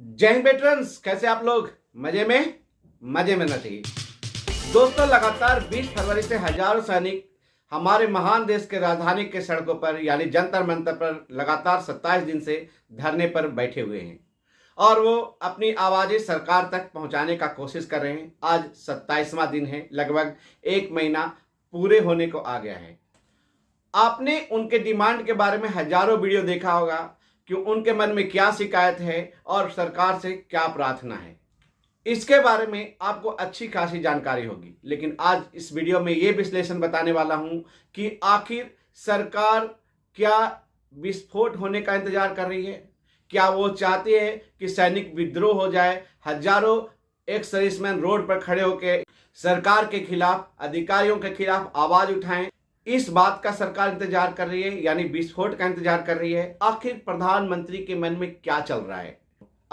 जय हिंद वेटरन्स, कैसे आप लोग? मजे में ना चाहिए दोस्तों। लगातार 20 फरवरी से हजारों सैनिक हमारे महान देश के राजधानी के सड़कों पर यानी जंतर मंतर पर लगातार 27 दिन से धरने पर बैठे हुए हैं और वो अपनी आवाजें सरकार तक पहुंचाने का कोशिश कर रहे हैं। आज 27वां दिन है, लगभग एक महीना पूरे होने को आ गया है। आपने उनके डिमांड के बारे में हजारों वीडियो देखा होगा कि उनके मन में क्या शिकायत है और सरकार से क्या प्रार्थना है। इसके बारे में आपको अच्छी खासी जानकारी होगी, लेकिन आज इस वीडियो में ये विश्लेषण बताने वाला हूं कि आखिर सरकार क्या विस्फोट होने का इंतजार कर रही है। क्या वो चाहती है कि सैनिक विद्रोह हो जाए, हजारों एक्स सर्विसमैन रोड पर खड़े होकर सरकार के खिलाफ, अधिकारियों के खिलाफ आवाज उठाएं। इस बात का सरकार इंतजार कर रही है, यानी विस्फोट का इंतजार कर रही है। आखिर प्रधानमंत्री के मन में क्या चल रहा है?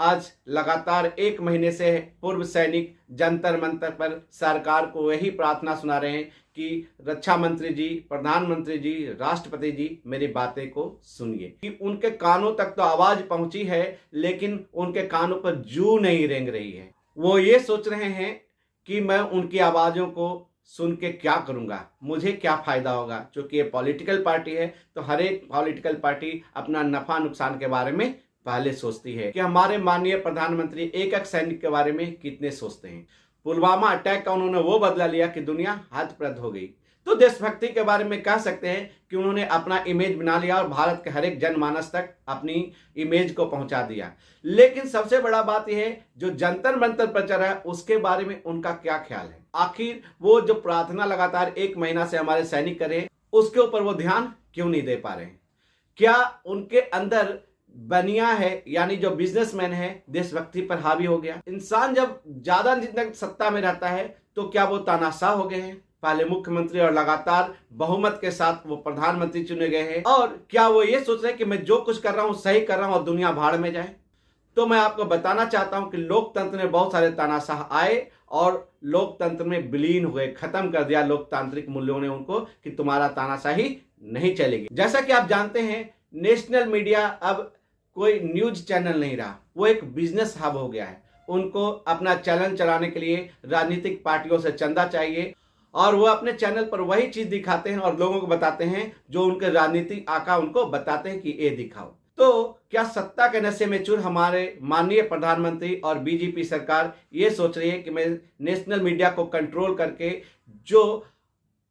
आज लगातार एक महीने से पूर्व सैनिक जंतर मंतर पर सरकार को वही प्रार्थना सुना रहे हैं कि रक्षा मंत्री जी, प्रधानमंत्री जी, राष्ट्रपति जी, मेरी बातें को सुनिए। कि उनके कानों तक तो आवाज पहुंची है, लेकिन उनके कानों पर जू नहीं रेंग रही है। वो ये सोच रहे हैं कि मैं उनकी आवाजों को सुन के क्या करूंगा, मुझे क्या फायदा होगा। क्योंकि ये पॉलिटिकल पार्टी है, तो हर एक पॉलिटिकल पार्टी अपना नफा नुकसान के बारे में पहले सोचती है कि हमारे माननीय प्रधानमंत्री एक एक सैनिक के बारे में कितने सोचते हैं। पुलवामा अटैक का उन्होंने वो बदला लिया कि दुनिया हतप्रद हो गई। तो देशभक्ति के बारे में कह सकते हैं कि उन्होंने अपना इमेज बना लिया और भारत के हर एक जनमानस तक अपनी इमेज को पहुंचा दिया। लेकिन सबसे बड़ा बात यह है, जो जंतर मंतर पर चल रहा है उसके बारे में उनका क्या ख्याल है। आखिर वो जो प्रार्थना लगातार एक महीना से हमारे सैनिक कर रहे हैं, उसके ऊपर वो ध्यान क्यों नहीं दे पा रहे हैं? क्या उनके अंदर बनिया है, यानी जो बिजनेसमैन है, देशभक्ति पर हावी हो गया? इंसान जब ज्यादा दिन तक सत्ता में रहता है तो क्या वो तानाशाह हो गए हैं? पहले मुख्यमंत्री और लगातार बहुमत के साथ वो प्रधानमंत्री चुने गए हैं, और क्या वो ये सोच रहे हैं कि मैं जो कुछ कर रहा हूं सही कर रहा हूं और दुनिया भाड़ में जाए? तो मैं आपको बताना चाहता हूं कि लोकतंत्र में बहुत सारे तानाशाह आए और लोकतंत्र में विलीन हुए, खत्म कर दिया लोकतांत्रिक मूल्यों ने उनको कि तुम्हारा तानाशाही नहीं चलेगी। जैसा कि आप जानते हैं, नेशनल मीडिया अब कोई न्यूज चैनल नहीं रहा, वो एक बिजनेस हब हो गया है। उनको अपना चैनल चलाने के लिए राजनीतिक पार्टियों से चंदा चाहिए और वो अपने चैनल पर वही चीज दिखाते हैं और लोगों को बताते हैं जो उनके राजनीतिक आका उनको बताते हैं कि ये दिखाओ। तो क्या सत्ता के नशे में चूर हमारे माननीय प्रधानमंत्री और बीजेपी सरकार ये सोच रही है कि मैं नेशनल मीडिया को कंट्रोल करके जो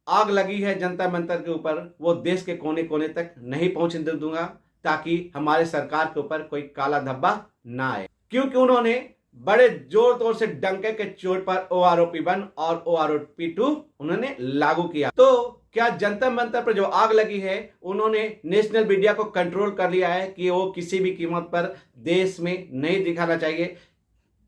आग लगी है जनता मंतर के ऊपर, वो देश के कोने कोने तक नहीं पहुंचने दूंगा, ताकि हमारे सरकार के ऊपर कोई काला धब्बा ना आए। क्योंकि उन्होंने बड़े जोर तोर से डंके के चोट पर OROP-1 और OROP-2 उन्होंने लागू किया। तो क्या जंतर मंतर पर जो आग लगी है, उन्होंने नेशनल मीडिया को कंट्रोल कर लिया है कि वो किसी भी कीमत पर देश में नहीं दिखाना चाहिए।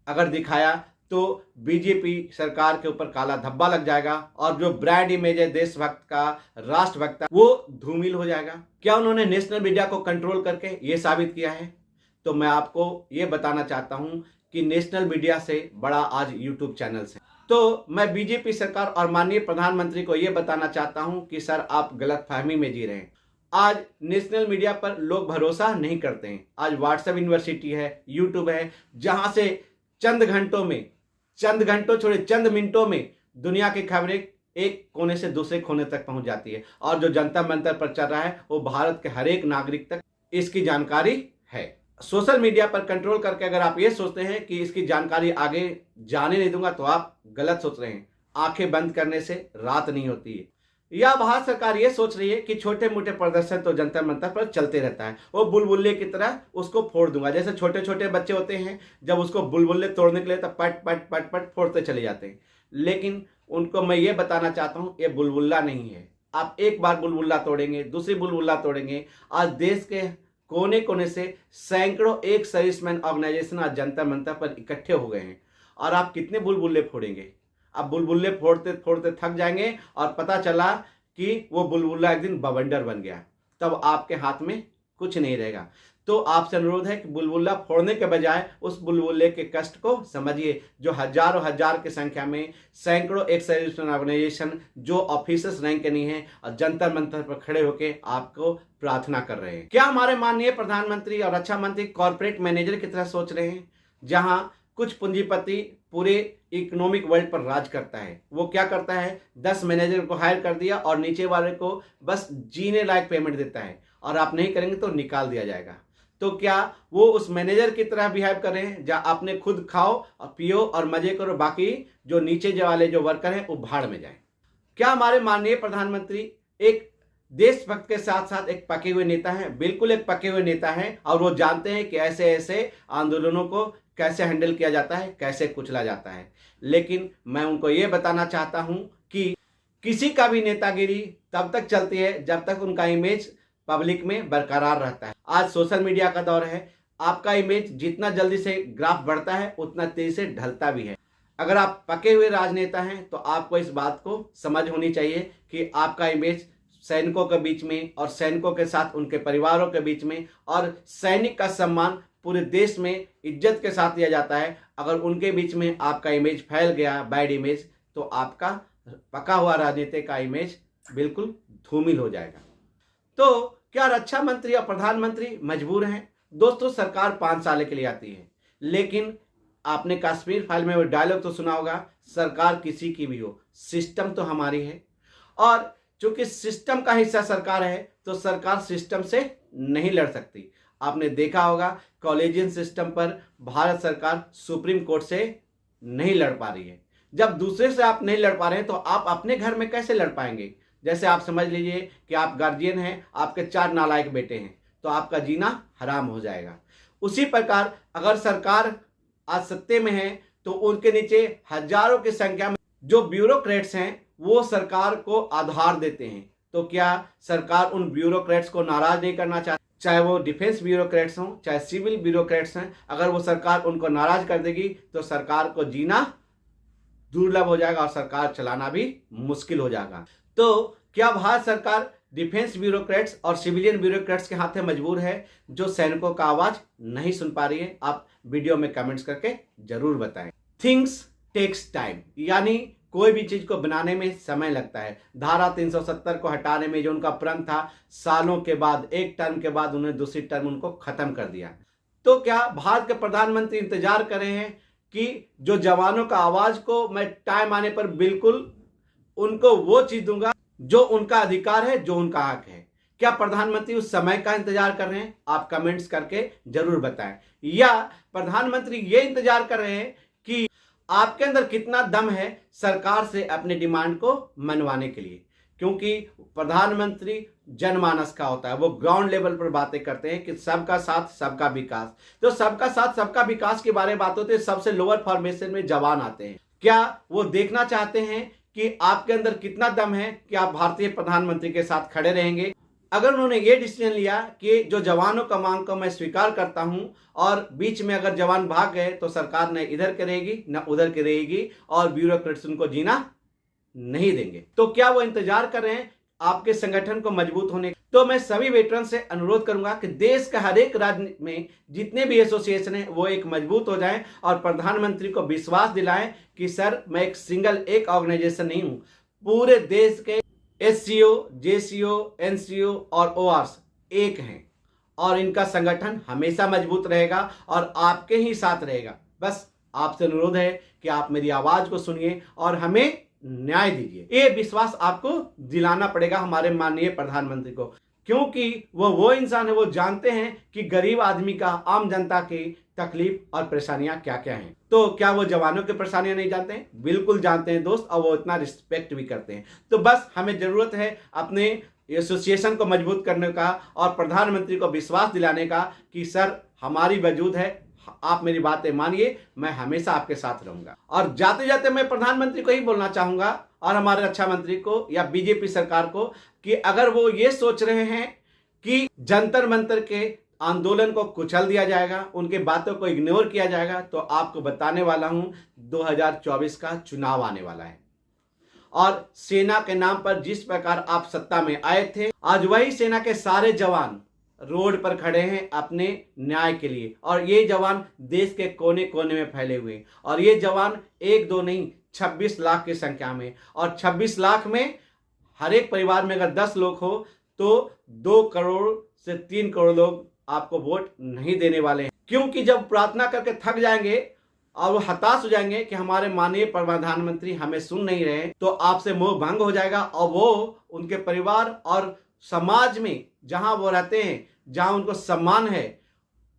अगर दिखाया तो बीजेपी सरकार के ऊपर काला धब्बा लग जाएगा और जो ब्रांड इमेज है देशभक्त का, राष्ट्रभक्त का, वो धूमिल हो जाएगा। क्या उन्होंने नेशनल मीडिया को कंट्रोल करके ये साबित किया है? तो मैं आपको ये बताना चाहता हूं कि नेशनल मीडिया से बड़ा आज यूट्यूब चैनल है। तो मैं बीजेपी सरकार और माननीय प्रधानमंत्री को यह बताना चाहता हूं कि सर, आप गलत फहमी में जी रहे हैं। आज नेशनल मीडिया पर लोग भरोसा नहीं करते हैं। आज व्हाट्सएप यूनिवर्सिटी है, यूट्यूब है, जहां से चंद घंटों छोड़े चंद मिनटों में दुनिया की खबरें एक कोने से दूसरे कोने तक पहुंच जाती है। और जो जनता मंतर पर चल रहा है वो भारत के हर एक नागरिक तक इसकी जानकारी है। सोशल मीडिया पर कंट्रोल करके अगर आप ये सोचते हैं कि इसकी जानकारी आगे जाने नहीं दूंगा, तो आप गलत सोच रहे हैं। आंखें बंद करने से रात नहीं होती है। या भारत सरकार ये सोच रही है कि छोटे मोटे प्रदर्शन तो जंतर मंतर पर चलते रहता है, वो बुलबुल्ले की तरह उसको फोड़ दूंगा। जैसे छोटे छोटे बच्चे होते हैं, जब उसको बुलबुल्ले तोड़ने के लिए तो पट पट पट पट फोड़ते चले जाते हैं। लेकिन उनको मैं ये बताना चाहता हूँ, ये बुलबुल्ला नहीं है। आप एक बार बुलबुल्ला तोड़ेंगे, दूसरी बुलबुल्ला तोड़ेंगे। आज देश के कोने कोने से सैकड़ों एक सर्विसमैन ऑर्गेनाइजेशन आज जंतर मंतर पर इकट्ठे हो गए हैं, और आप कितने बुलबुल्ले फोड़ेंगे? अब बुलबुल्ले फोड़ते फोड़ते थक जाएंगे और पता चला कि वो बुलबुल्ला एक दिन बवंडर बन गया, तब आपके हाथ में कुछ नहीं रहेगा। तो आपसे अनुरोध है कि बुलबुल्ला फोड़ने के बजाय उस बुलबुल्ले के कष्ट को समझिए, जो हजारों हजार की संख्या में सैकड़ों एक सर्विसमैन ऑर्गेनाइजेशन जो ऑफिसर्स रैंक के नहीं है और जंतर मंतर पर खड़े होकर आपको प्रार्थना कर रहे हैं। क्या हमारे माननीय प्रधानमंत्री और रक्षा मंत्री कॉर्पोरेट मैनेजर की तरह सोच रहे हैं? जहां कुछ पूंजीपति पूरे इकोनॉमिक वर्ल्ड पर राज करता है। वो क्या करता है, 10 मैनेजर को हायर कर दिया और नीचे वाले को बस जीने लायक पेमेंट देता है, और आप नहीं करेंगे तो निकाल दिया जाएगा। तो क्या वो उस मैनेजर की तरह बिहेव करें जहां आपने खुद खाओ और पियो और मजे करो, बाकी जो नीचे वाले जो वर्कर हैं वो भाड़ में जाएं? क्या हमारे माननीय प्रधानमंत्री एक देशभक्त के साथ साथ एक पके हुए नेता हैं? बिल्कुल एक पके हुए नेता हैं, और वो जानते हैं कि ऐसे ऐसे आंदोलनों को कैसे हैंडल किया जाता है, कैसे कुचला जाता है। लेकिन मैं उनको ये बताना चाहता हूं कि किसी का भी नेतागिरी तब तक चलती है जब तक उनका इमेज पब्लिक में बरकरार रहता है। आज सोशल मीडिया का दौर है, आपका इमेज जितना जल्दी से ग्राफ बढ़ता है उतना तेजी से ढलता भी है। अगर आप पके हुए राजनेता हैं तो आपको इस बात को समझ होनी चाहिए कि आपका इमेज सैनिकों के बीच में और सैनिकों के साथ उनके परिवारों के बीच में, और सैनिक का सम्मान पूरे देश में इज्जत के साथ दिया जाता है। अगर उनके बीच में आपका इमेज फैल गया, बैड इमेज, तो आपका पका हुआ राजनीति का इमेज बिल्कुल धूमिल हो जाएगा। तो क्या रक्षा मंत्री और प्रधानमंत्री मजबूर हैं? दोस्तों, सरकार 5 साल के लिए आती है, लेकिन आपने कश्मीर फाइल में वो डायलॉग तो सुना होगा, सरकार किसी की भी हो, सिस्टम तो हमारी है। और चूंकि सिस्टम का हिस्सा सरकार है तो सरकार सिस्टम से नहीं लड़ सकती। आपने देखा होगा कॉलेजियन सिस्टम पर भारत सरकार सुप्रीम कोर्ट से नहीं लड़ पा रही है। जब दूसरे से आप नहीं लड़ पा रहे हैं तो आप अपने घर में कैसे लड़ पाएंगे? जैसे आप समझ लीजिए कि आप गार्जियन हैं, आपके 4 नालायक बेटे हैं, तो आपका जीना हराम हो जाएगा। उसी प्रकार अगर सरकार आज सत्ते में है तो उनके नीचे हजारों की संख्या में जो ब्यूरोक्रेट्स हैं वो सरकार को आधार देते हैं। तो क्या सरकार उन ब्यूरोक्रेट्स को नाराज नहीं करना चाहती? चाहे वो डिफेंस ब्यूरोक्रेट्स हों, चाहे सिविल ब्यूरोक्रेट्स हैं, अगर वो सरकार उनको नाराज कर देगी तो सरकार को जीना दुर्लभ हो जाएगा और सरकार चलाना भी मुश्किल हो जाएगा। तो क्या भारत सरकार डिफेंस ब्यूरोक्रेट्स और सिविलियन ब्यूरोक्रेट्स के हाथ में मजबूर है जो सैनिकों का आवाज नहीं सुन पा रही है? आप वीडियो में कमेंट्स करके जरूर बताएं। थिंग्स टेक्स टाइम, यानी कोई भी चीज को बनाने में समय लगता है। धारा 370 को हटाने में जो उनका प्रण था, सालों के बाद, एक टर्म के बाद उन्होंने दूसरी टर्म उनको खत्म कर दिया। तो क्या भारत के प्रधानमंत्री इंतजार कर रहे हैं कि जो जवानों का आवाज को मैं टाइम आने पर बिल्कुल उनको वो चीज दूंगा जो उनका अधिकार है, जो उनका हक है? क्या प्रधानमंत्री उस समय का इंतजार कर रहे हैं? आप कमेंट्स करके जरूर बताएं। या प्रधानमंत्री ये इंतजार कर रहे हैं कि आपके अंदर कितना दम है सरकार से अपने डिमांड को मनवाने के लिए? क्योंकि प्रधानमंत्री जनमानस का होता है, वो ग्राउंड लेवल पर बातें करते हैं कि सबका साथ सबका विकास। तो सबका साथ सबका विकास के बारे में बात होती है, सबसे लोअर फॉर्मेशन में जवान आते हैं। क्या वो देखना चाहते हैं कि आपके अंदर कितना दम है कि आप भारतीय प्रधानमंत्री के साथ खड़े रहेंगे? अगर उन्होंने ये डिसीजन लिया कि जो जवानों का मांग को मैं स्वीकार करता हूं और बीच में अगर जवान भाग गए तो सरकार न इधर के रहेगी न उधर के रहेगी और ब्यूरोक्रेट्स उनको जीना नहीं देंगे, तो क्या वो इंतजार कर रहे हैं आपके संगठन को मजबूत होने? तो मैं सभी वेटरन से अनुरोध करूंगा कि देश का हर एक राज्य में जितने भी एसोसिएशन है वो एक मजबूत हो जाएं और प्रधानमंत्री को विश्वास दिलाएं कि सर मैं एक ऑर्गेनाइजेशन नहीं हूं, पूरे देश के SCO, JCO, NCO और ORs एक हैं और इनका संगठन हमेशा मजबूत रहेगा और आपके ही साथ रहेगा। बस आपसे अनुरोध है कि आप मेरी आवाज को सुनिए और हमें न्याय दीजिए। ये विश्वास आपको दिलाना पड़ेगा हमारे माननीय प्रधानमंत्री को, क्योंकि वो इंसान है, वो जानते हैं कि गरीब आदमी का, आम जनता की तकलीफ और परेशानियां क्या क्या हैं। तो क्या वो जवानों की परेशानियां नहीं जानते हैं? बिल्कुल जानते हैं दोस्त, और वो इतना रिस्पेक्ट भी करते हैं। तो बस हमें जरूरत है अपने एसोसिएशन को मजबूत करने का और प्रधानमंत्री को विश्वास दिलाने का कि सर हमारी वजूद है, आप मेरी बातें मानिए, मैं हमेशा आपके साथ रहूंगा। और जाते जाते मैं प्रधानमंत्री को ही बोलना चाहूंगा और हमारे रक्षा मंत्री को या बीजेपी सरकार को कि अगर वो ये सोच रहे हैं कि जंतर मंतर के आंदोलन को कुचल दिया जाएगा, उनके बातों को इग्नोर किया जाएगा, तो आपको बताने वाला हूं 2024 का चुनाव आने वाला है और सेना के नाम पर जिस प्रकार आप सत्ता में आए थे, आज वही सेना के सारे जवान रोड पर खड़े हैं अपने न्याय के लिए। और ये जवान देश के कोने कोने में फैले हुए हैं और ये जवान 1-2 नहीं 26 लाख की संख्या में, और 26 लाख में हर एक परिवार में अगर 10 लोग हो तो 2 करोड़ से 3 करोड़ लोग आपको वोट नहीं देने वाले हैं, क्योंकि जब प्रार्थना करके थक जाएंगे और वो हताश हो जाएंगे कि हमारे माननीय प्रधानमंत्री हमें सुन नहीं रहे, तो आपसे मोह भंग हो जाएगा और वो उनके परिवार और समाज में जहां वो रहते हैं, जहां उनको सम्मान है,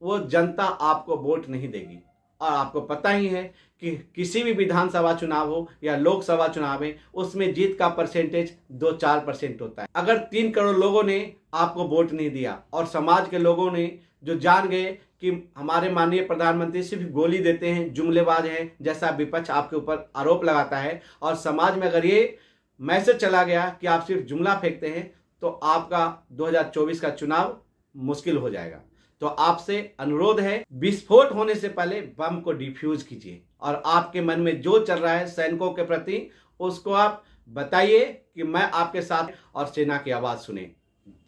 वो जनता आपको वोट नहीं देगी। और आपको पता ही है कि किसी भी विधानसभा चुनाव हो या लोकसभा चुनाव है, उसमें जीत का परसेंटेज 2-4% होता है। अगर 3 करोड़ लोगों ने आपको वोट नहीं दिया और समाज के लोगों ने जो जान गए कि हमारे माननीय प्रधानमंत्री सिर्फ गोली देते हैं, जुमलेबाज हैं, जैसा विपक्ष आपके ऊपर आरोप लगाता है, और समाज में अगर ये मैसेज चला गया कि आप सिर्फ जुमला फेंकते हैं, तो आपका 2024 का चुनाव मुश्किल हो जाएगा। तो आपसे अनुरोध है, विस्फोट होने से पहले बम को डिफ्यूज कीजिए और आपके मन में जो चल रहा है सैनिकों के प्रति, उसको आप बताइए कि मैं आपके साथ, और सेना की आवाज सुने।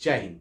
जय हिंद।